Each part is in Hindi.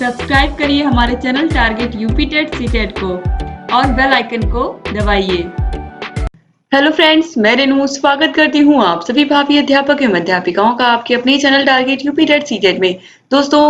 सब्सक्राइब करिए हमारे channel target UP TET CTET को और बेल आइकन को दबाइए। हेलो फ्रेंड्स, मैं रेनू स्वागत करती हूँ आप सभी भावी अध्यापक एवं अध्यापिकाओं का आपके अपने channel target UP TET CTET में। दोस्तों,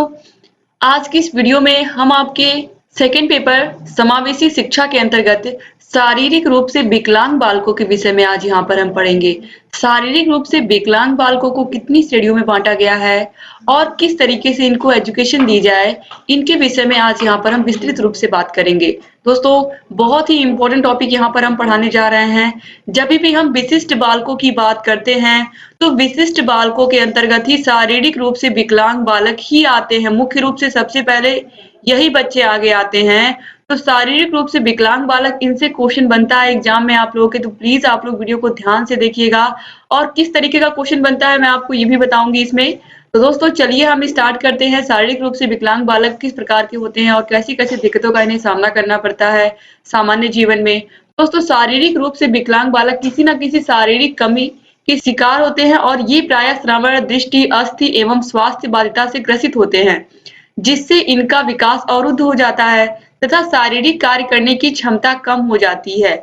आज की इस वीडियो में हम आपके सेकेंड पेपर समावेशी शिक्षा के अंतर्गत शारीरिक रूप से विकलांग बालकों के विषय में आज यहाँ पर हम पढ़ेंगे। शारीरिक रूप से विकलांग बालकों को कितनी श्रेणियों में बांटा गया है और किस तरीके से इनको एजुकेशन दी जाए, इनके विषय में आज यहाँ पर हम विस्तृत रूप से बात करेंगे। दोस्तों, बहुत ही इम्पोर्टेंट टॉपिक यहाँ पर हम पढ़ाने जा रहे हैं। जब भी हम विशिष्ट बालकों की बात करते हैं तो विशिष्ट बालकों के अंतर्गत ही शारीरिक रूप से विकलांग बालक ही आते हैं। मुख्य रूप से सबसे पहले यही बच्चे आगे आते हैं। तो शारीरिक रूप से विकलांग बालक, इनसे क्वेश्चन बनता है एग्जाम में आप लोगों के, तो प्लीज आप लोग वीडियो को ध्यान से देखिएगा। और किस तरीके का क्वेश्चन बनता है मैं आपको ये भी बताऊंगी इसमें। तो दोस्तों चलिए हम स्टार्ट करते हैं। शारीरिक रूप से विकलांग बालक किस प्रकार के होते हैं और कैसी कैसी दिक्कतों का इन्हें सामना करना पड़ता है सामान्य जीवन में। दोस्तों, शारीरिक रूप से विकलांग बालक किसी न किसी शारीरिक कमी के शिकार होते हैं और ये प्रायः श्रवण, दृष्टि, अस्थि एवं स्वास्थ्य बाधिता से ग्रसित होते हैं, जिससे इनका विकास अवरुद्ध हो जाता है तथा शारीरिक कार्य करने की क्षमता कम हो जाती है।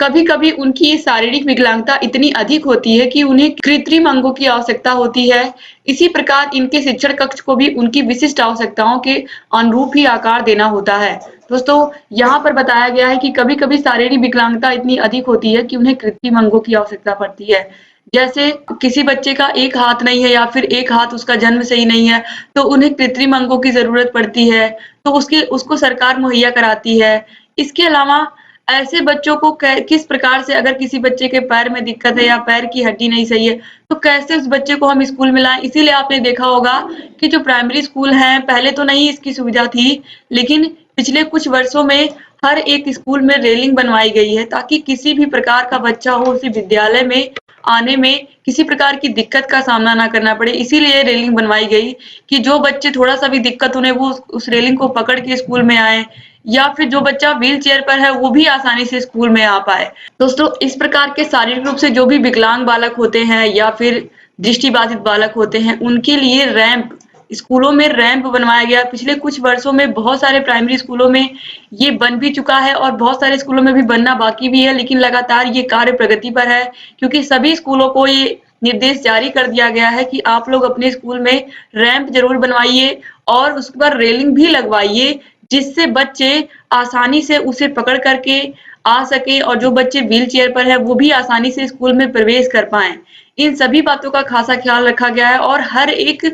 कभी कभी उनकी ये शारीरिक विकलांगता इतनी अधिक होती है कि उन्हें कृत्रिम अंगों की आवश्यकता होती है। इसी प्रकार इनके शिक्षण कक्ष को भी उनकी विशिष्ट आवश्यकताओं के अनुरूप ही आकार देना होता है। दोस्तों, यहाँ पर बताया गया है कि कभी कभी शारीरिक विकलांगता इतनी अधिक होती है कि उन्हें कृत्रिम अंगों की आवश्यकता पड़ती है। जैसे किसी बच्चे का एक हाथ नहीं है या फिर एक हाथ उसका जन्म से ही नहीं है, तो उन्हें कृत्रिम अंगों की जरूरत पड़ती है, तो उसको सरकार मुहैया कराती है। इसके अलावा ऐसे बच्चों को किस प्रकार से, अगर किसी बच्चे के पैर में दिक्कत है या पैर की हड्डी नहीं सही है, तो कैसे उस बच्चे को हम स्कूल में लाएं। इसीलिए आपने देखा होगा कि जो प्राइमरी स्कूल हैं, पहले तो नहीं इसकी सुविधा थी, लेकिन पिछले कुछ वर्षों में हर एक स्कूल में रेलिंग बनवाई गई है ताकि किसी भी प्रकार का बच्चा हो उसे विद्यालय में आने में किसी प्रकार की दिक्कत का सामना ना करना पड़े। इसीलिए रेलिंग बनवाई गई कि जो बच्चे थोड़ा सा भी दिक्कत उन्हें वो उस रेलिंग को पकड़ के स्कूल में आए, या फिर जो बच्चा व्हील चेयर पर है वो भी आसानी से स्कूल में आ पाए। दोस्तों, इस प्रकार के शारीरिक रूप से जो भी विकलांग बालक होते हैं या फिर दृष्टिबाधित बालक होते हैं, उनके लिए रैंप, स्कूलों में रैंप बनवाया गया। पिछले कुछ वर्षों में बहुत सारे प्राइमरी स्कूलों में ये बन भी चुका है और बहुत सारे स्कूलों में भी बनना बाकी भी है, लेकिन लगातार ये कार्य प्रगति पर है, क्योंकि सभी स्कूलों को ये निर्देश जारी कर दिया गया है कि आप लोग अपने स्कूल में रैंप जरूर बनवाइए और उस पर रेलिंग भी लगवाइए, जिससे बच्चे आसानी से उसे पकड़ करके आ सके और जो बच्चे व्हील चेयर पर है वो भी आसानी से स्कूल में प्रवेश कर पाए। इन सभी बातों का खासा ख्याल रखा गया है और हर एक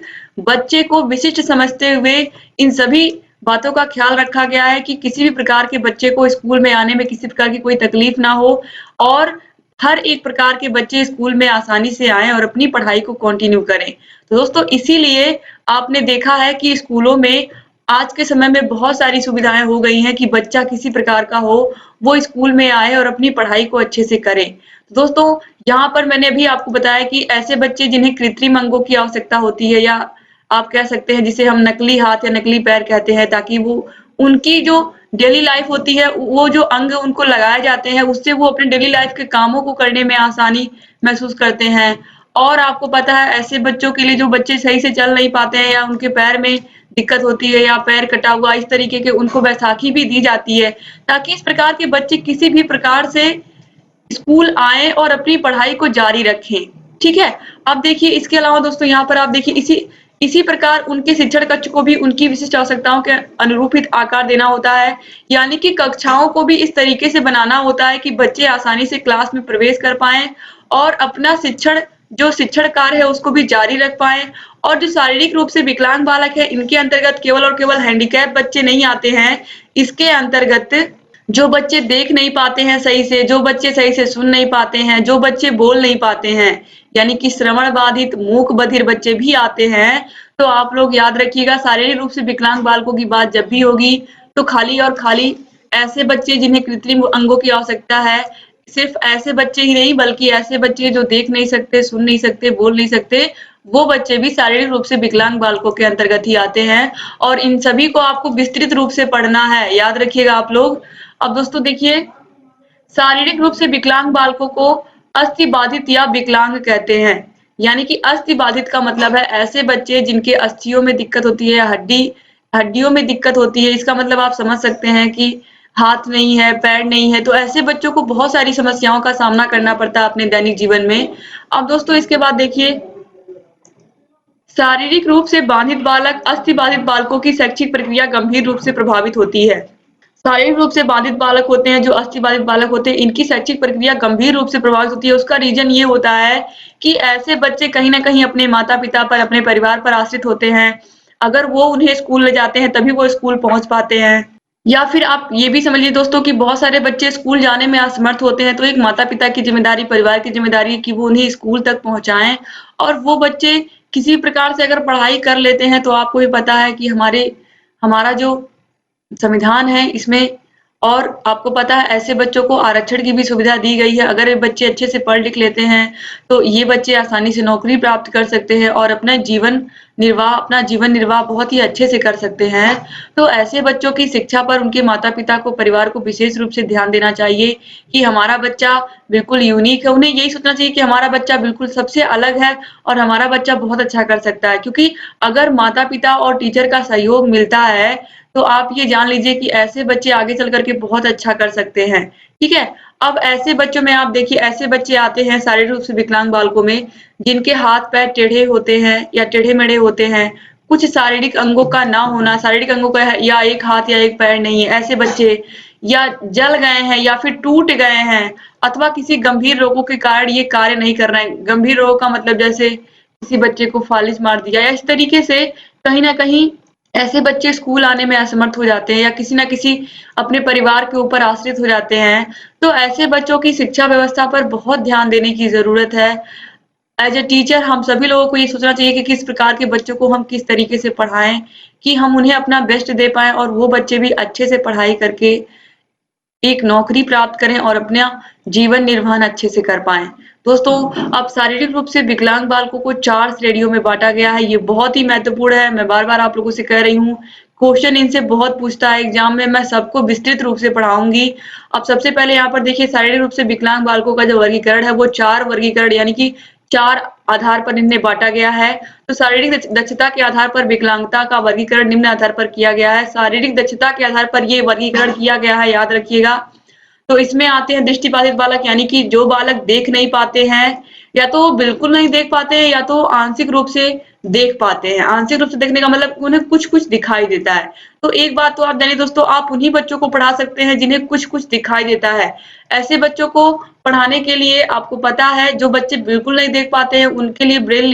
बच्चे को विशिष्ट समझते हुए इन सभी बातों का ख्याल रखा गया है कि किसी भी प्रकार के बच्चे को स्कूल में आने में किसी प्रकार की कोई तकलीफ ना हो और हर एक प्रकार के बच्चे स्कूल में आसानी से आए और अपनी पढ़ाई को कंटिन्यू करें। तो दोस्तों, इसीलिए आपने देखा है कि स्कूलों में आज के समय में बहुत सारी सुविधाएं हो गई हैं कि बच्चा किसी प्रकार का हो वो स्कूल में आए और अपनी पढ़ाई को अच्छे से करे। दोस्तों, यहाँ पर मैंने अभी आपको बताया कि ऐसे बच्चे जिन्हें कृत्रिम अंगों की आवश्यकता होती है, या आप कह सकते हैं जिसे हम नकली हाथ या नकली पैर कहते हैं, ताकि वो उनकी जो डेली लाइफ होती है, वो जो अंग उनको लगाए जाते हैं उससे वो अपने डेली लाइफ के कामों को करने में आसानी महसूस करते हैं। और आपको पता है ऐसे बच्चों के लिए जो बच्चे सही से चल नहीं पाते हैं या उनके पैर में दिक्कत होती है या पैर कटा हुआ, इस तरीके के उनको बैसाखी भी दी जाती है, ताकि इस प्रकार के बच्चे किसी भी प्रकार से स्कूल आए और अपनी पढ़ाई को जारी रखें। ठीक है। अब देखिए, इसके अलावा दोस्तों यहाँ पर आप देखिए इसी प्रकार उनके शिक्षण कक्ष को भी उनकी विशिष्ट आवश्यकताओं के अनुरूपित आकार देना होता है, यानी कि कक्षाओं को भी इस तरीके से बनाना होता है कि बच्चे आसानी से क्लास में प्रवेश कर पाएं और अपना शिक्षण कार्य है उसको भी जारी रख पाएं। और जो शारीरिक रूप से विकलांग बालक है, इनके अंतर्गत केवल और केवल हैंडीकैप बच्चे नहीं आते हैं। इसके अंतर्गत जो बच्चे देख नहीं पाते हैं सही से, जो बच्चे सही से सुन नहीं पाते हैं, जो बच्चे बोल नहीं पाते हैं, यानी कि श्रवण बाधित, मूक बधिर बच्चे भी आते हैं। तो आप लोग याद रखिएगा, शारीरिक रूप से विकलांग बालकों की बात जब भी होगी तो खाली और खाली ऐसे बच्चे जिन्हें कृत्रिम अंगों की आवश्यकता है, सिर्फ ऐसे बच्चे ही नहीं बल्कि ऐसे बच्चे जो देख नहीं सकते, सुन नहीं सकते, बोल नहीं सकते, वो बच्चे भी शारीरिक रूप से विकलांग बालकों के अंतर्गत ही आते हैं। और इन सभी को आपको विस्तृत रूप से पढ़ना है, याद रखिएगा आप लोग। अब दोस्तों देखिए, शारीरिक रूप से विकलांग बालकों को अस्थि बाधित या विकलांग कहते हैं। यानी कि अस्थि बाधित का मतलब है ऐसे बच्चे जिनके अस्थियों में दिक्कत होती है, हड्डियों में दिक्कत होती है, इसका मतलब आप समझ सकते हैं कि हाथ नहीं है, पैर नहीं है, तो ऐसे बच्चों को बहुत सारी समस्याओं का सामना करना पड़ता है अपने दैनिक जीवन में। अब दोस्तों इसके बाद देखिए, शारीरिक रूप से बाधित बालक अस्थि बाधित बालकों की शैक्षिक प्रक्रिया गंभीर रूप से प्रभावित होती है। शारीरिक रूप से बाधित बालक होते हैं, जो अस्थि बाधित बालक होते हैं, इनकी शैक्षिक प्रक्रिया गंभीर रूप से प्रभावित होती है। उसका रीजन ये होता है कि ऐसे बच्चे कहीं न कहीं अपने माता-पिता पर, अपने परिवार पर आश्रित होते हैं। अगर वो उन्हें स्कूल ले जाते हैं, तभी वो स्कूल पहुँच पाते हैं। या फिर आप ये भी समझिए दोस्तों कि बहुत सारे बच्चे स्कूल जाने में असमर्थ होते हैं, तो एक माता-पिता की ज़िम्मेदारी, परिवार की ज़िम्मेदारी है कि वो उन्हें स्कूल तक पहुँचाएँ और वो बच्चे किसी प्रकार से अगर पढ़ाई कर लेते हैं, तो आपको भी पता है कि हमारा जो संविधान है इसमें, और आपको पता है ऐसे बच्चों को आरक्षण की भी सुविधा दी गई है। अगर ये बच्चे अच्छे से पढ़ लिख लेते हैं, तो ये बच्चे आसानी से नौकरी प्राप्त कर सकते हैं और अपना जीवन निर्वाह बहुत ही अच्छे से कर सकते हैं। तो ऐसे बच्चों की शिक्षा पर उनके माता-पिता को, परिवार को विशेष रूप से ध्यान देना चाहिए कि हमारा बच्चा बिल्कुल यूनिक है। उन्हें यही सोचना चाहिए कि हमारा बच्चा बिल्कुल सबसे अलग है और हमारा बच्चा बहुत अच्छा कर सकता है। क्योंकि अगर माता-पिता और टीचर का सहयोग मिलता है, तो आप ये जान लीजिए कि ऐसे बच्चे आगे चल कर के बहुत अच्छा कर सकते हैं, ठीक है? अब ऐसे बच्चों में आप देखिए, ऐसे बच्चे आते हैं शारीरिक रूप से विकलांग बालकों में, जिनके हाथ-पैर टेढ़े होते हैं या टेढ़े-मेढ़े होते हैं, कुछ शारीरिक अंगों का ना होना, शारीरिक अंगों का या एक हाथ या एक पैर नहीं है, ऐसे बच्चे या जल गए हैं या फिर टूट गए हैं अथवा किसी गंभीर रोगों के कारण ये कार्य नहीं कर रहे हैं। गंभीर रोग का मतलब जैसे किसी बच्चे को फालिज मार दिया या इस तरीके से कहीं न कहीं ऐसे बच्चे स्कूल आने में असमर्थ हो जाते हैं या किसी न किसी अपने परिवार के ऊपर आश्रित हो जाते हैं। तो ऐसे बच्चों की शिक्षा व्यवस्था पर बहुत ध्यान देने की ज़रूरत है। एज़ अ टीचर हम सभी लोगों को ये सोचना चाहिए कि किस प्रकार के बच्चों को हम किस तरीके से पढ़ाएँ कि हम उन्हें अपना बेस्ट दे पाएँ और वो बच्चे भी अच्छे से पढ़ाई करके एक नौकरी प्राप्त करें और अपना जीवन निर्वहन अच्छे से कर पाएँ। दोस्तों, अब शारीरिक रूप से विकलांग बालकों को 4 श्रेणियों में बाँटा गया है। ये बहुत ही महत्वपूर्ण है। मैं बार-बार आप लोगों से कह रही हूँ, क्वेश्चन इनसे बहुत पूछता है एग्ज़ाम में, मैं सबको विस्तृत रूप से पढ़ाऊँगी। अब सबसे पहले यहाँ पर देखिए, शारीरिक रूप से विकलांग बालकों का जो वर्गीकरण है, वो 4 वर्गीकरण यानी कि 4 आधार पर इन्हें बाँटा गया है। तो शारीरिक दक्षता के आधार पर विकलांगता का वर्गीकरण निम्न आधार पर किया गया है। शारीरिक दक्षता के आधार पर ये वर्गीकरण किया गया है, याद रखिएगा। तो इसमें आते हैं दृष्टिबाधित बालक, यानी कि जो बालक देख नहीं पाते हैं, या तो बिल्कुल नहीं देख पाते हैं या तो आंशिक रूप से देख पाते हैं। आंशिक रूप से देखने का मतलब उन्हें कुछ-कुछ दिखाई देता है। तो एक बात तो आप जानिए दोस्तों, आप उन्हीं बच्चों को पढ़ा सकते हैं जिन्हें कुछ-कुछ दिखाई देता है। ऐसे बच्चों को पढ़ाने के लिए आपको पता है, जो बच्चे बिल्कुल नहीं देख पाते हैं उनके लिए ब्रेल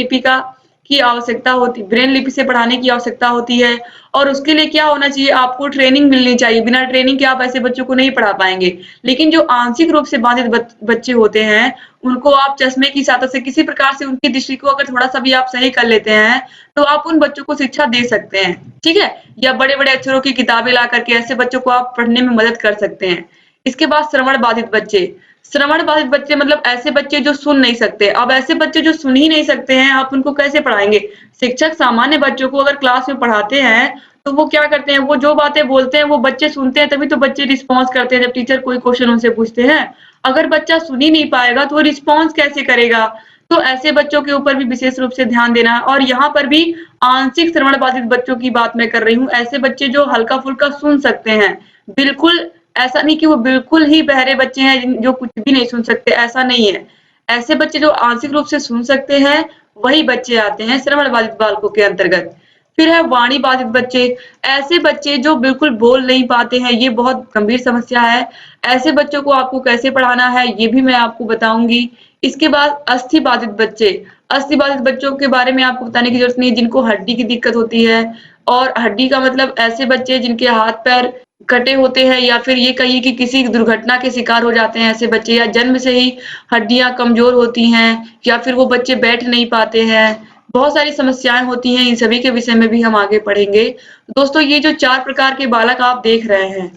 लिपि से पढ़ाने की आवश्यकता होती है। और उसके लिए क्या होना चाहिए, आपको ट्रेनिंग मिलनी चाहिए। बिना ट्रेनिंग के आप ऐसे बच्चों को नहीं पढ़ा पाएँगे। लेकिन जो आंशिक रूप से बाधित बच्चे होते हैं, उनको आप चश्मे की सहायता से किसी प्रकार से उनकी दृष्टि को अगर थोड़ा-सा भी आप सही कर लेते हैं, तो आप उन बच्चों को शिक्षा दे सकते हैं, ठीक है? या बड़े-बड़े अक्षरों की किताबें ला कर के ऐसे बच्चों को आप पढ़ने में मदद कर सकते हैं। इसके बाद श्रवण बाधित बच्चे। श्रवण बाधित बच्चे मतलब ऐसे बच्चे जो सुन नहीं सकते। अब ऐसे बच्चे जो सुन ही नहीं सकते हैं, आप उनको कैसे पढ़ाएँगे? शिक्षक सामान्य बच्चों को अगर क्लास में पढ़ाते हैं, तो वो क्या करते हैं, वो जो बातें बोलते हैं वो बच्चे सुनते हैं, तभी तो बच्चे रिस्पॉन्स करते हैं जब टीचर कोई क्वेश्चन उनसे पूछते हैं। अगर बच्चा सुन ही नहीं पाएगा तो वो रिस्पॉन्स कैसे करेगा? तो ऐसे बच्चों के ऊपर भी विशेष रूप से ध्यान देना है। और यहाँ पर भी आंशिक श्रवण बाधित बच्चों की बात मैं कर रही हूँ। ऐसे बच्चे जो हल्का-फुल्का सुन सकते हैं। बिल्कुल ऐसा नहीं कि वो बिल्कुल ही बहरे बच्चे हैं जो कुछ भी नहीं सुन सकते, ऐसा नहीं है। ऐसे बच्चे जो आंशिक रूप से सुन सकते हैं, वही बच्चे आते हैं श्रवण बाधित बालकों के अंतर्गत। फिर है वाणी बाधित बच्चे। ऐसे बच्चे जो बिल्कुल बोल नहीं पाते हैं, ये बहुत गंभीर समस्या है। ऐसे बच्चों को आपको कैसे पढ़ाना है, ये भी मैं आपको बताऊँगी। इसके बाद अस्थि बाधित बच्चे। अस्थि बाधित बच्चों के बारे में आपको बताने की ज़रूरत नहीं है, जिनको हड्डी की दिक्कत होती है। और हड्डी का मतलब ऐसे बच्चे जिनके हाथ-पैर कटे होते हैं, या फिर ये कहिए कि किसी दुर्घटना के शिकार हो जाते हैं ऐसे बच्चे, या जन्म से ही हड्डियाँ कमज़ोर होती हैं, या फिर वो बच्चे बैठ नहीं पाते हैं। बहुत सारी समस्याएँ होती हैं, इन सभी के विषय में भी हम आगे पढ़ेंगे। दोस्तों, ये जो 4 प्रकार के बालक आप देख रहे हैं,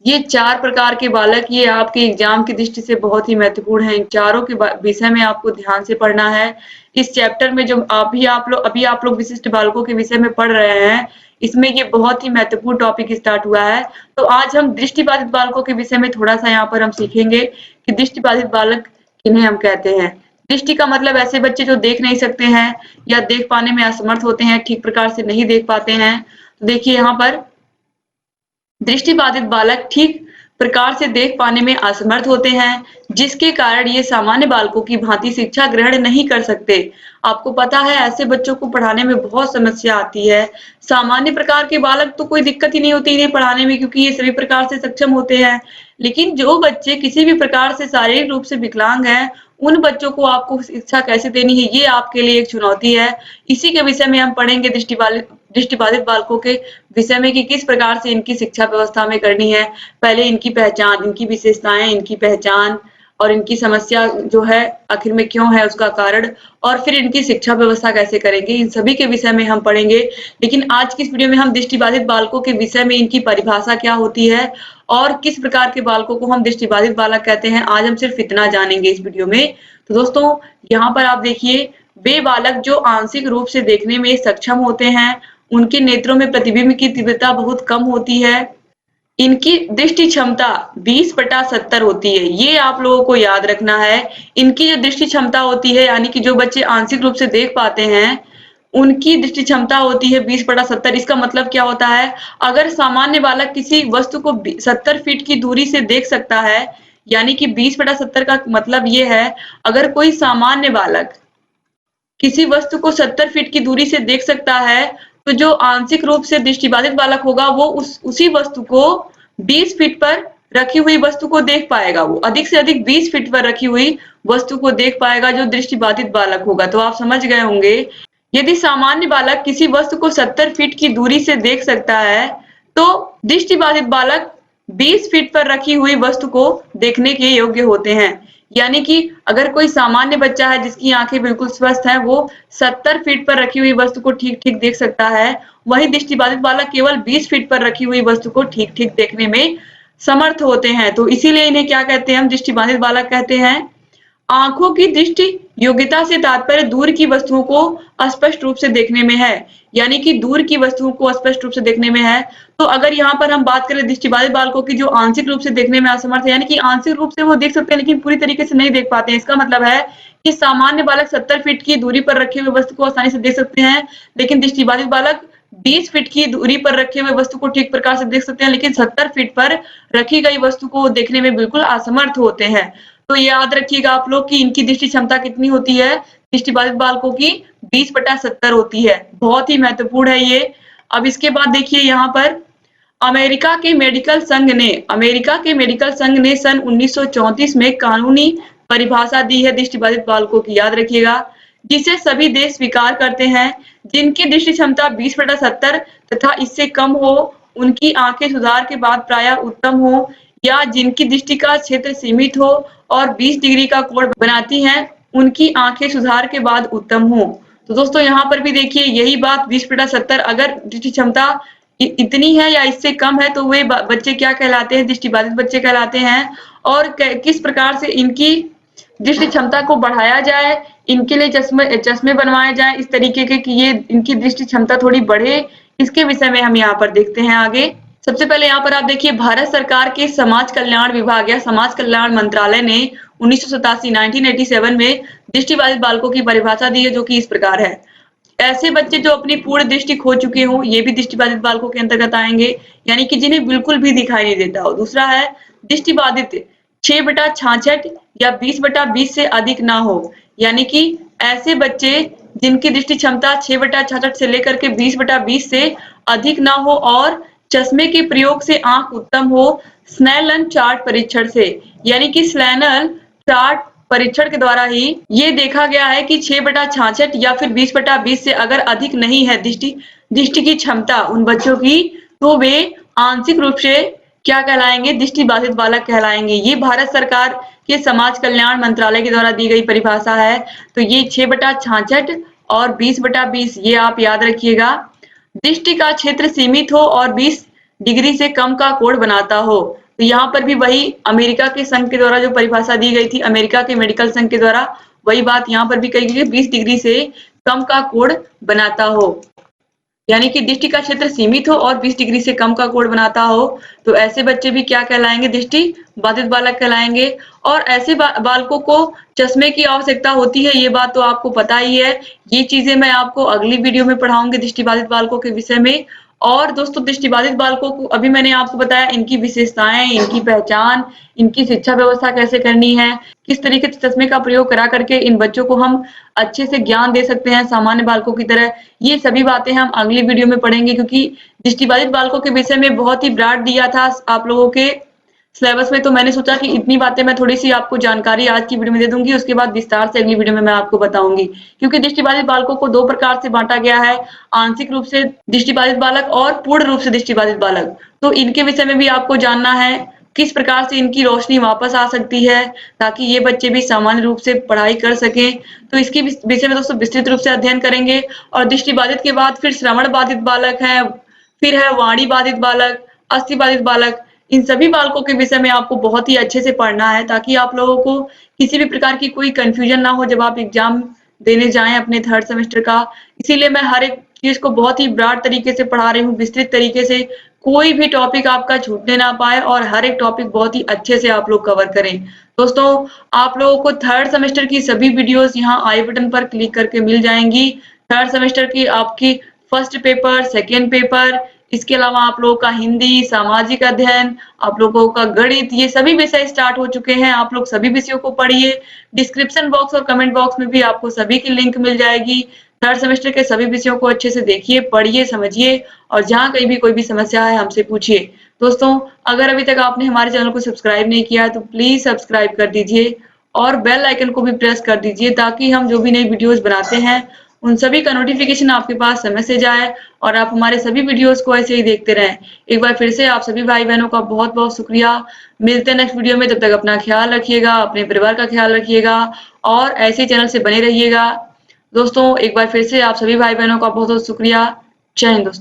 ये 4 प्रकार के बालक, ये आपके एग्ज़ाम की दृष्टि से बहुत ही महत्वपूर्ण हैं। इन चारों के विषय में आपको ध्यान से पढ़ना है। इस चैप्टर में जो अभी आप लोग विशिष्ट बालकों के विषय में पढ़ रहे हैं, इसमें ये बहुत ही महत्वपूर्ण टॉपिक स्टार्ट हुआ है। तो आज हम दृष्टिबाधित बालकों के विषय में थोड़ा-सा यहाँ पर हम सीखेंगे कि दृष्टिबाधित बालक किन्हें हम कहते हैं। दृष्टि का मतलब ऐसे बच्चे जो देख नहीं सकते हैं या देख पाने में असमर्थ होते हैं, ठीक प्रकार से नहीं देख पाते हैं। देखिए यहाँ पर दृष्टिबाधित बालक ठीक प्रकार से देख पाने में असमर्थ होते हैं, जिसके कारण ये सामान्य बालकों की भांति शिक्षा ग्रहण नहीं कर सकते। आपको पता है ऐसे बच्चों को पढ़ाने में बहुत समस्या आती है। सामान्य प्रकार के बालक तो कोई दिक्कत ही नहीं होती इन्हें पढ़ाने में, क्योंकि ये सभी प्रकार से सक्षम होते हैं। लेकिन जो बच्चे किसी भी प्रकार से शारीरिक रूप से विकलांग हैं, उन बच्चों को आपको शिक्षा कैसे देनी है, ये आपके लिए एक चुनौती है। इसी के विषय में हम पढ़ेंगे दृष्टिबाधित बालकों के विषय में कि किस प्रकार से इनकी शिक्षा व्यवस्था में करनी है। पहले इनकी पहचान, इनकी विशेषताएं, इनकी पहचान और इनकी समस्या जो है आखिर में क्यों है उसका कारण, और फिर इनकी शिक्षा व्यवस्था कैसे करेंगे, इन सभी के विषय में हम पढ़ेंगे। लेकिन आज की इस वीडियो में हम दृष्टिबाधित बालकों के विषय में इनकी परिभाषा क्या होती है और किस प्रकार के बालकों को हम दृष्टिबाधित बालक कहते हैं, आज हम सिर्फ इतना जानेंगे इस वीडियो में। तो दोस्तों यहाँ पर आप देखिए, वे बालक जो आंशिक रूप से देखने में सक्षम होते हैं, उनके नेत्रों में प्रतिबिंब की तीव्रता बहुत कम होती है। इनकी दृष्टि क्षमता 20/70 होती है, ये आप लोगों को याद रखना है। इनकी जो दृष्टि क्षमता होती है, यानी कि जो बच्चे आंशिक रूप से देख पाते हैं, उनकी दृष्टि क्षमता होती है 20/70। इसका मतलब क्या होता है, अगर सामान्य बालक किसी वस्तु को 70 फीट की दूरी से देख सकता है, यानी कि 20/70 का मतलब ये है, अगर कोई सामान्य बालक किसी वस्तु को 70 फीट की दूरी से देख सकता है, तो जो आंशिक रूप से दृष्टिबाधित बालक होगा वो उसी वस्तु को 20 फीट पर रखी हुई वस्तु को देख पाएगा। वो अधिक से अधिक 20 फीट पर रखी हुई वस्तु को देख पाएगा जो दृष्टिबाधित बालक होगा। तो आप समझ गए होंगे, यदि सामान्य बालक किसी वस्तु को 70 फीट की दूरी से देख सकता है, तो दृष्टिबाधित बालक 20 फीट पर रखी हुई वस्तु को देखने के योग्य होते हैं। यानी कि अगर कोई सामान्य बच्चा है जिसकी आंखें बिल्कुल स्वस्थ हैं, वो 70 फीट पर रखी हुई वस्तु को ठीक-ठीक देख सकता है, वही दृष्टिबाधित बालक केवल 20 फीट पर रखी हुई वस्तु को ठीक-ठीक देखने में समर्थ होते हैं। तो इसीलिए इन्हें क्या कहते हैं, हम दृष्टिबाधित बालक कहते हैं। आंखों की दृष्टि योग्यता से तात्पर्य दूर की वस्तुओं को स्पष्ट रूप से देखने में है, यानी कि दूर की वस्तुओं को स्पष्ट रूप से देखने में है। तो अगर यहाँ पर हम बात करें दृष्टिबाधित बालकों की जो आंशिक रूप से देखने में असमर्थ है, यानी कि आंशिक रूप से वो देख सकते हैं लेकिन पूरी तरीके से नहीं देख पाते हैं। इसका मतलब है कि सामान्य बालक 70 फीट की दूरी पर रखे हुए वस्तु को आसानी से देख सकते हैं, लेकिन दृष्टिबाधित बालक 20 फीट की दूरी पर रखे हुए वस्तु को ठीक प्रकार से देख सकते हैं, लेकिन 70 फीट पर रखी गई वस्तु को देखने में बिल्कुल असमर्थ होते हैं। तो याद रखिएगा आप लोग कि इनकी दृष्टि क्षमता कितनी होती है, दृष्टिबाधित बालकों की 20/70 होती है। बहुत ही महत्वपूर्ण है ये। अब इसके बाद देखिए यहाँ पर अमेरिका के मेडिकल संघ ने सन 1934 में कानूनी परिभाषा दी है दृष्टिबाधित बालकों की, याद रखिएगा, जिसे सभी देश स्वीकार करते हैं। जिनकी दृष्टि क्षमता 20/70 तथा इससे कम हो, उनकी आंखें सुधार के बाद प्रायः उत्तम हो, या जिनकी दृष्टि का क्षेत्र सीमित हो और 20 डिग्री का कोण बनाती हैं, उनकी आंखें सुधार के बाद उत्तम हो। तो दोस्तों यहाँ पर भी देखिए यही बात, 20/70 अगर दृष्टि क्षमता इतनी है या इससे कम है तो वे बच्चे क्या कहलाते हैं, दृष्टिबाधित बच्चे कहलाते हैं। और किस प्रकार से इनकी दृष्टि क्षमता को बढ़ाया जाए, इनके लिए चश्मे बनवाए जाए इस तरीके के कि ये इनकी दृष्टि क्षमता थोड़ी बढ़े, इसके विषय में हम यहाँ पर देखते हैं आगे। सबसे पहले यहाँ पर आप देखिए, भारत सरकार के समाज कल्याण विभाग या समाज कल्याण मंत्रालय ने 1987 में दृष्टिबाधित बालकों की परिभाषा दी है, जो कि इस प्रकार है। ऐसे बच्चे जो अपनी पूर्ण दृष्टि खो चुके हों, ये भी दृष्टिबाधित बालकों के अंतर्गत आएंगे, यानी कि जिन्हें बिल्कुल भी दिखाई नहीं देता हो। दूसरा है दृष्टिबाधित 6/66 या 20/20 से अधिक ना हो, यानी कि ऐसे बच्चे जिनकी दृष्टि क्षमता 6/66 से लेकर के 20/20 से अधिक ना हो और चश्मे के प्रयोग से आंख उत्तम हो, स्नेलन चार्ट परीक्षण से, यानी कि स्नेलन चार्ट परीक्षण के द्वारा ही ये देखा गया है कि 6/66 या फिर 20/20 से अगर अधिक नहीं है दृष्टि की क्षमता उन बच्चों की, तो वे आंशिक रूप से क्या कहलाएंगे, दृष्टिबाधित बालक कहलाएंगे। ये भारत सरकार के समाज कल्याण मंत्रालय के द्वारा दी गई परिभाषा है। तो ये 6/66 और 20/20 ये आप याद रखिएगा। दृष्टि का क्षेत्र सीमित हो और 20 डिग्री से कम का कोण बनाता हो। तो यहाँ पर भी वही अमेरिका के संघ के द्वारा जो परिभाषा दी गई थी, अमेरिका के मेडिकल संघ के द्वारा, वही बात यहाँ पर भी कही गई है, 20 डिग्री से कम का कोण बनाता हो, यानी कि दृष्टि का क्षेत्र सीमित हो और 20 डिग्री से कम का कोण बनाता हो। तो ऐसे बच्चे भी क्या कहलाएंगे, दृष्टि बाधित बालक कहलाएंगे। और ऐसे बालकों को चश्मे की आवश्यकता होती है, ये बात तो आपको पता ही है। ये चीजें मैं आपको अगली वीडियो में पढ़ाऊंगी दृष्टिबाधित बालकों के विषय में। और दोस्तों दृष्टिबाधित बालकों को अभी मैंने आपको बताया इनकी विशेषताएं, इनकी पहचान, इनकी शिक्षा व्यवस्था कैसे करनी है, किस तरीके से चश्मे का प्रयोग करा करके इन बच्चों को हम अच्छे से ज्ञान दे सकते हैं सामान्य बालकों की तरह। ये सभी बातें हम अगली वीडियो में पढ़ेंगे, क्योंकि दृष्टिबाधित बालकों के विषय में बहुत ही ब्रॉड दिया था आप लोगों के सिलेबस में, तो मैंने सोचा कि इतनी बातें मैं थोड़ी सी आपको जानकारी आज की वीडियो में दे दूंगी, उसके बाद विस्तार से अगली वीडियो में मैं आपको बताऊंगी। क्योंकि दृष्टिबाधित बालकों को 2 प्रकार से बांटा गया है, आंशिक रूप से दृष्टिबाधित बालक और पूर्ण रूप से दृष्टिबाधित बालक। तो इनके विषय में भी आपको जानना है, किस प्रकार से इनकी रोशनी वापस आ सकती है ताकि ये बच्चे भी सामान्य रूप से पढ़ाई कर सकें। तो इसके विषय में दोस्तों विस्तृत रूप से अध्ययन करेंगे। और दृष्टिबाधित के बाद फिर श्रवण बाधित बालक है, फिर है वाणी बाधित बालक, अस्थि बाधित बालक। इन सभी बालकों के विषय में आपको बहुत ही अच्छे से पढ़ना है ताकि आप लोगों को किसी भी प्रकार की कोई कंफ्यूजन ना हो जब आप एग्जाम देने जाएं अपने 3rd सेमेस्टर का। इसीलिए मैं हर एक चीज को बहुत ही ब्रॉड तरीके से पढ़ा रही हूँ, विस्तृत तरीके से, कोई भी टॉपिक आपका छूटने ना पाए और हर एक टॉपिक बहुत ही अच्छे से आप लोग कवर करें। दोस्तों आप लोगों को 3rd सेमेस्टर की सभी वीडियोस यहाँ आई बटन पर क्लिक करके मिल जाएंगी। 3rd सेमेस्टर की आपकी फर्स्ट पेपर, सेकेंड पेपर, इसके अलावा आप लोगों का हिंदी, सामाजिक अध्ययन, आप लोगों का गणित, ये सभी विषय स्टार्ट हो चुके हैं। आप लोग सभी विषयों को पढ़िए। डिस्क्रिप्शन बॉक्स और कमेंट बॉक्स में भी आपको सभी की लिंक मिल जाएगी। 3rd सेमेस्टर के सभी विषयों को अच्छे से देखिए, पढ़िए, समझिए और जहाँ कहीं भी कोई भी समस्या है हमसे पूछिए। दोस्तों अगर अभी तक आपने हमारे चैनल को सब्सक्राइब नहीं किया है तो प्लीज सब्सक्राइब कर दीजिए और बेल आइकन को भी प्रेस कर दीजिए ताकि हम जो भी नई वीडियोस बनाते हैं उन सभी का नोटिफिकेशन आपके पास समय से जाए और आप हमारे सभी वीडियोस को ऐसे ही देखते रहें। एक बार फिर से आप सभी भाई बहनों का बहुत बहुत शुक्रिया। मिलते हैं नेक्स्ट वीडियो में, तब तक अपना ख्याल रखिएगा, अपने परिवार का ख्याल रखिएगा और ऐसे चैनल से बने रहिएगा। दोस्तों एक बार फिर से आप सभी भाई बहनों का बहुत बहुत शुक्रिया। जय हिंद दोस्तों।